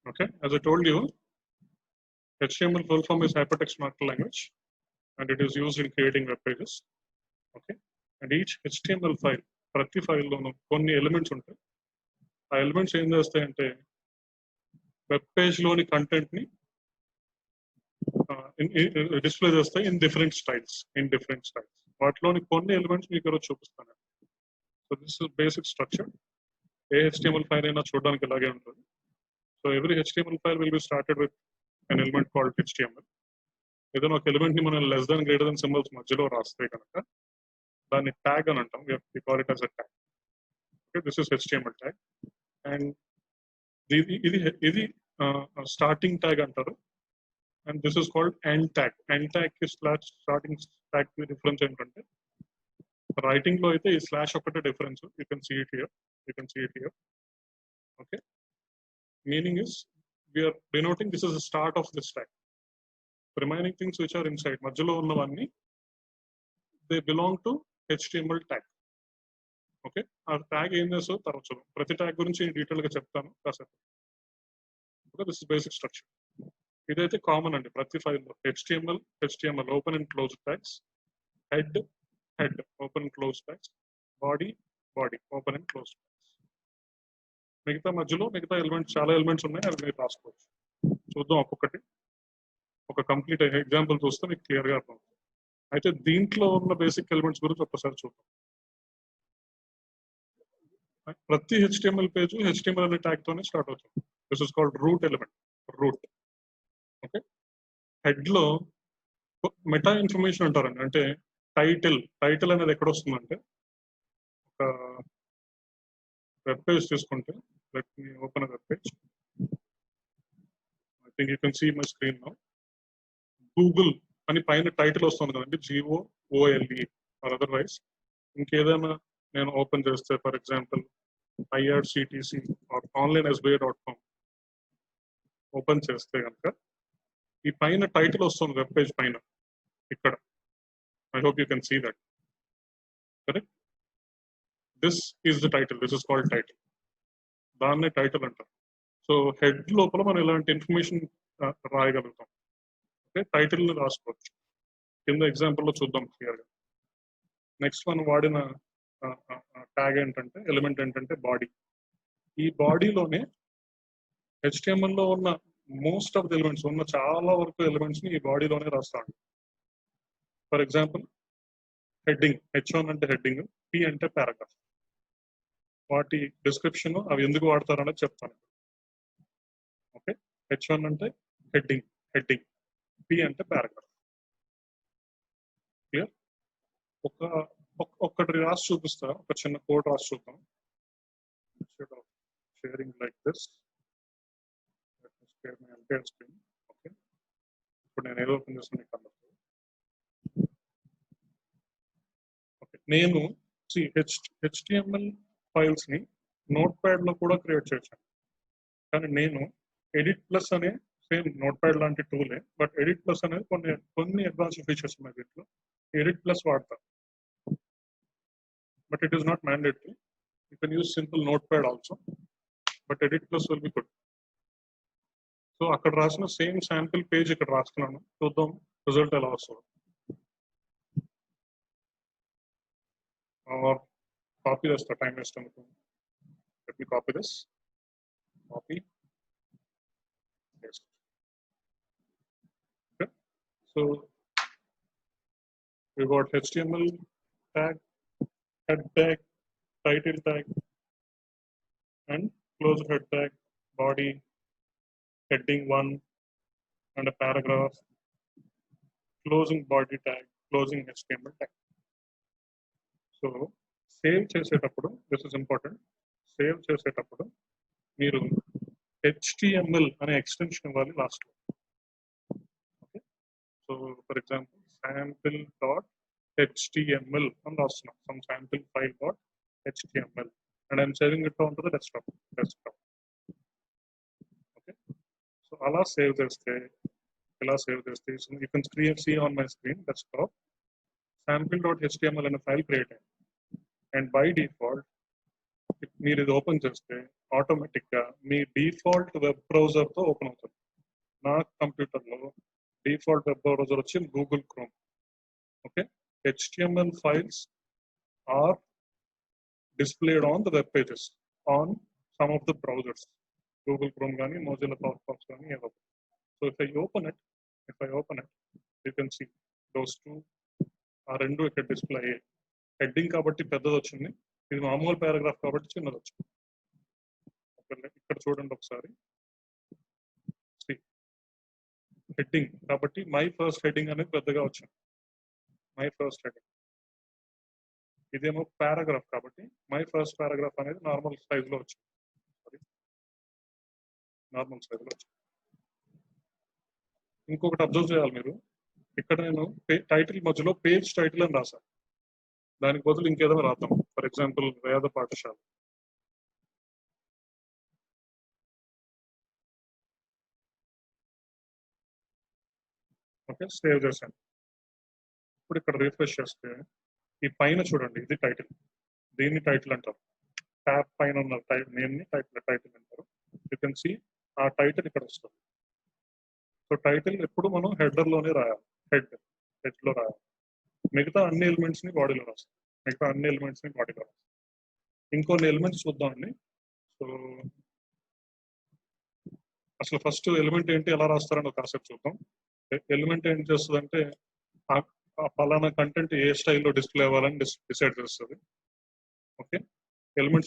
Okay, as I told you, HTML full form is hypertext markup language, and it is used in creating web pages. Okay, and each HTML file, ప్రతి file లోను కొన్ని elements ఉంటాయి. ఆ elements ఏం చేస్తాయంటే web page లోని content ని display చేస్తాయి in different styles. వాటిలోని కొన్ని ఎలిమెంట్స్ మీకు ఈరోజు చూపిస్తాను. So this is basic structure. A HTML file అయినా చూడడానికి ఇలాగే ఉంటుంది. So every HTML file will be started with an element called HTML. ఏదైనా ఒక ఎలిమెంట్ ని మనం less than greater than symbols మధ్యలో రాస్తే కనుక దాన్ని ట్యాగ్ అని అంటాం. వి call it as a tag. Okay, this is HTML tag. And ఇది స్టార్టింగ్ ట్యాగ్ అంటారు. And this is called end tag. End tag కి స్లాష్ స్టార్టింగ్ ట్యాగ్ కి డిఫరెన్స్ ఏంటంటే రైటింగ్ లో అయితే ఈ స్లాష్ ఒకటే difference. You can see it here. Okay, meaning is we are denoting this is the start of this tag. The remaining things which are inside మధ్యలో ఉన్నవన్నీ they belong to HTML tag. Okay, ఆ tag ఏం చేస్తుందో తర్వాత చూద్దాం. ప్రతి tag గురించి detail గా చెప్తాను కాసేపు. Okay, this is basic structure. ఇదైతే కామన్ అండి ప్రతి ఫైల్లో. HTML open and close tags, head open and close tags, body open and close tags. మిగతా ఎలిమెంట్స్ చాలా ఎలిమెంట్స్ ఉన్నాయి, అవి మీరు రాసుకోవచ్చు. చూద్దాం ఒక్కొక్కటి. ఒక కంప్లీట్ ఎగ్జాంపుల్ చూస్తే మీకు క్లియర్గా అర్థం. అయితే దీంట్లో ఉన్న బేసిక్ ఎలిమెంట్స్ గురించి ఒక్కసారి చూద్దాం. ప్రతి HTML పేజ్ HTML అనే ట్యాగ్ తోనే స్టార్ట్ అవుతుంది. This is called root element. Okay, head లో మెటా ఇన్ఫర్మేషన్ అంటారండి. అంటే టైటిల్ అనేది ఎక్కడ వస్తుందంటే ఒక వెబ్ పేజ్ తీసుకుంటే, let me open a web page. I think you can see my screen now. Google అని పైన టైటిల్ వస్తుంది కదండి, GOOLE. ఆర్ అదర్వైజ్ ఇంకేదైనా నేను ఓపెన్ చేస్తే, for example IRCTC or onlinesba.com open చేస్తే కనుక ఈ పైన టైటిల్ వస్తుంది వెబ్ పేజ్ పైన ఇక్కడ. I hope you can see that. Correct, this is the title. This is called title. దాన్నే టైటిల్ అంటారు. సో హెడ్ లోపల మనం ఇలాంటి ఇన్ఫర్మేషన్ రాయగలుగుతాం. ఓకే, టైటిల్ని రాసుకోవచ్చు. కింద ఎగ్జాంపుల్లో చూద్దాం క్లియర్గా. నెక్స్ట్ మనం వాడిన ట్యాగ్ ఏంటంటే, ఎలిమెంట్ ఏంటంటే బాడీ. ఈ బాడీలోనే HTML లో ఉన్న మోస్ట్ ఆఫ్ ది ఎలిమెంట్స్, ఉన్న చాలా వరకు ఎలిమెంట్స్ ని ఈ బాడీలోనే రాస్తాను. ఫర్ ఎగ్జాంపుల్ హెడ్డింగ్, H1 అంటే హెడ్డింగ్, P అంటే పారాగ్రాఫ్. వాటి డిస్క్రిప్షన్ అవి ఎందుకు వాడతారనేది చెప్తాను. ఓకే, H1 అంటే హెడ్డింగ్, P అంటే పారాగ్రాఫ్. క్లియర్? ఒక్కటి రాసి చూపిస్తా, ఒక చిన్న కోడ్ రాసి చూద్దాం. Sharing like this. ఓకే, ఇప్పుడు నేను ఏదో ఓపెన్ చేస్తాను. ఓకే, నేను HTML ఫైల్స్ ని నోట్ ప్యాడ్ లో కూడా క్రియేట్ చేశాను. కానీ నేను ఎడిట్ ప్లస్ అనే సేమ్ నోట్ ప్యాడ్ లాంటి టూలే, బట్ ఎడిట్ ప్లస్ అనేది కొన్ని అడ్వాన్స్ ఫీచర్స్ ఉన్నాయి దీంట్లో. ఎడిట్ ప్లస్ వాడతాను, but it is not mandatory. You can use simple note pad also, but edit plus will be good. So అక్కడ రాసిన same sample page ఇక్కడ రాస్తున్నాను. చూద్దాం రిజల్ట్ ఎలా వస్తుంది. కాపీ చేస్తా, టైం వేస్ట్ అనుకో. Let me copy this. Copy. Paste. Okay. So we got HTML tag, head tag, title tag, and close head tag, body, heading 1, and a paragraph, closing body tag, closing HTML tag. So save చేసేటప్పుడు, this is important, save చేసేటప్పుడు మీరు HTML అనే extension ఇవ్వాలి last లో. Okay, so for example sample.html అని రాస్తున్నాం. Some sample file.html and I'm saving it onto the desktop. Okay, so అలా save చేస్తే you can see on my screen desktop sample.html అనే ఫైల్ క్రియేట్ అయింది. And by default మీరు ఇది open చేస్తే ఆటోమేటిక్గా మీ డిఫాల్ట్ వెబ్ బ్రౌజర్తో ఓపెన్ అవుతుంది. నా కంప్యూటర్లో డిఫాల్ట్ వెబ్ బ్రౌజర్ వచ్చి Google chrome. Okay, HTML files are displayed on the web pages on some of the browsers. Google Chrome gaani, Mozilla Firefox gaani, ఏదో. So if I open it, you can see those two ఆ రెండు ఇక్కడ display అయ్యాయి. Heading కాబట్టి పెద్దది వచ్చింది, ఇది మామూలు పారాగ్రాఫ్ కాబట్టి చిన్నది వచ్చింది. ఇక్కడ చూడండి ఒకసారి, హెడ్డింగ్ కాబట్టి మై ఫస్ట్ హెడ్డింగ్ అనేది పెద్దగా వచ్చింది, మై ఫస్ట్ హెడ్డింగ్. ఇదేమో పారాగ్రాఫ్ కాబట్టి మై ఫస్ట్ పారాగ్రాఫ్ అనేది నార్మల్ సైజ్ లో వచ్చింది, నార్మల్ సైజ్ లో వచ్చింది. ఇంకొకటి అబ్జర్వ్ చేయాలి మీరు, ఇక్కడ నేను టైటిల్ మధ్యలో పేజ్ టైటిల్ అని రాశాను, దానికి బదులు ఇంకేదో రాద్దాం. ఫర్ ఎగ్జాంపుల్ వేద పాఠశాల. ఓకే, సేవ్ చేశాను. ఇప్పుడు ఇక్కడ రిఫ్రెష్ చేస్తే ఈ పైన చూడండి, ఇది టైటిల్, దీన్ని టైటిల్ అంటారు. ట్యాబ్ పైన ఉన్న నేమ్ని టైటిల్ అంటారు. యూ కెన్ సీ ఆ టైటిల్ ఇక్కడ వస్తుంది. సో టైటిల్ ఎప్పుడు మనం హెడర్లోనే రాయాలి, హెడ్లో రాయాలి. మిగతా అన్ని ఎలిమెంట్స్ని బాడీలో రాస్తాం, ఇంకొన్ని ఎలిమెంట్స్ చూద్దామండి. సో అసలు ఫస్ట్ ఎలిమెంట్ ఏంటి, ఎలా రాస్తారని ఒక కాన్సెప్ట్ చూద్దాం. ఎలిమెంట్ ఏం చేస్తుంది అంటే పలానా కంటెంట్ ఏ స్టైల్లో డిస్ప్లే అవ్వాలని డిసైడ్ చేస్తుంది. Okay, elements